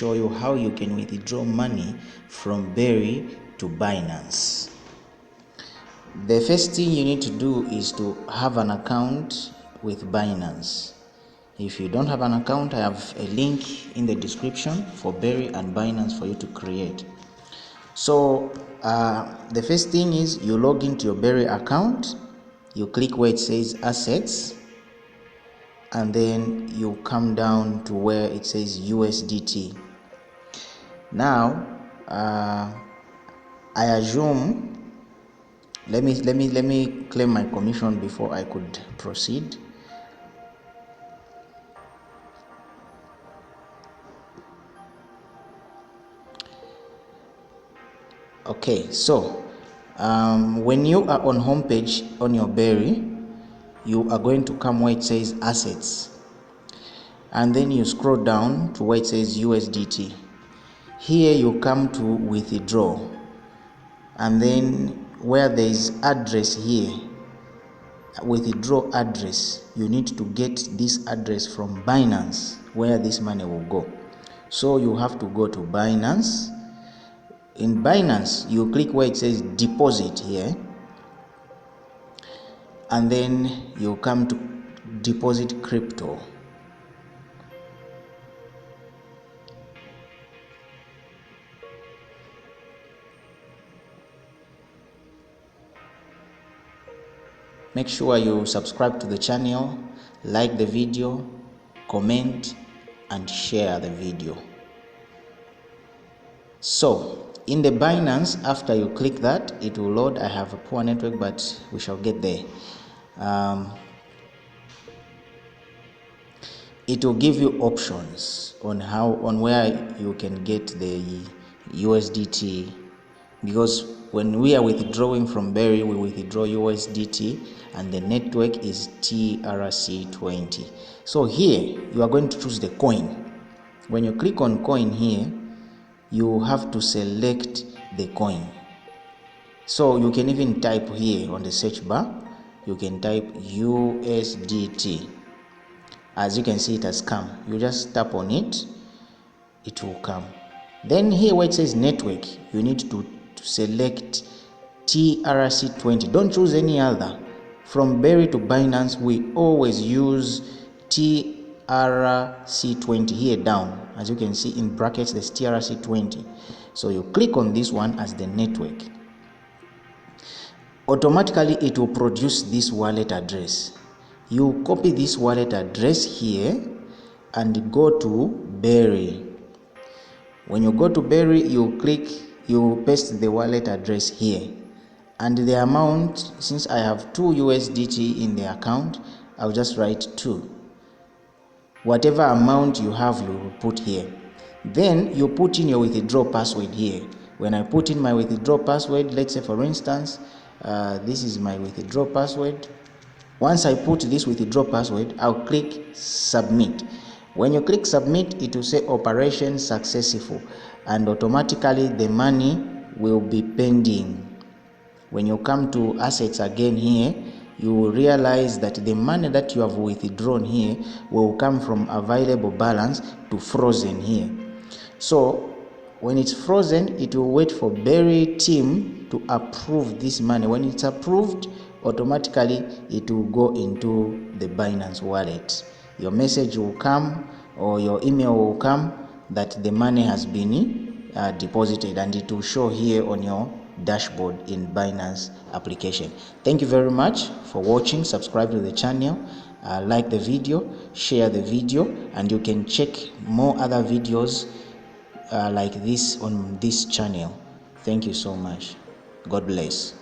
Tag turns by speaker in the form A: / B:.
A: show you how you can withdraw money from Berry to Binance. The first thing you need to do is to have an account with Binance. If you don't have an account, I have a link in the description for Berry and Binance for you to create. So the first thing is you log into your Berry account, you click where it says assets, and then you come down to where it says USDT. Now I assume, let me claim my commission before I could proceed. Okay, so when you are on homepage on your Berry, you are going to come where it says assets, and then you scroll down to where it says USDT. Here you come to withdraw, and then where there is address here, withdraw address, you need to get this address from Binance where this money will go. So you have to go to Binance. In Binance, you click where it says deposit here, and then you come to deposit Cryptoo. Make sure you subscribe to the channel, like the video, comment, and share the video. So in the Binance, after you click that, it will load. I have a poor network, but we shall get there. It will give you options on where you can get the USDT, because when we are withdrawing from Berry, we withdraw USDT, and the network is TRC20. So here you are going to choose the coin. When you click on coin here, you have to select the coin. So you can even type here on the search bar, you can type USDT. As you can see, it has come. You just tap on it, it will come. Then here where it says network, you need to select TRC20. Don't choose any other. From Berry to Binance, we always use TRC20 here down. As you can see in brackets, there's TRC20. So you click on this one as the network. Automatically, it will produce this wallet address. You copy this wallet address here and go to Berry. When you go to Berry, you paste the wallet address here, and the amount, since I have 2 USDT in the account, I'll just write 2. Whatever amount you have, you will put here. Then you put in your withdraw password here. When I put in my withdraw password, let's say for instance, this is my withdraw password. Once I put this withdraw password, I'll click submit. When you click submit, it will say operation successful, and automatically the money will be pending. When you come to assets again here, you will realize that the money that you have withdrawn here will come from available balance to frozen here. So when it's frozen, it will wait for Berry team to approve this money. When it's approved, automatically it will go into the Binance wallet. Your message will come, or your email will come, that the money has been deposited, and it will show here on your dashboard in Binance application. Thank you very much for watching. Subscribe to the channel, like the video, share the video, and you can check more other videos like this on this channel. Thank you so much. God bless.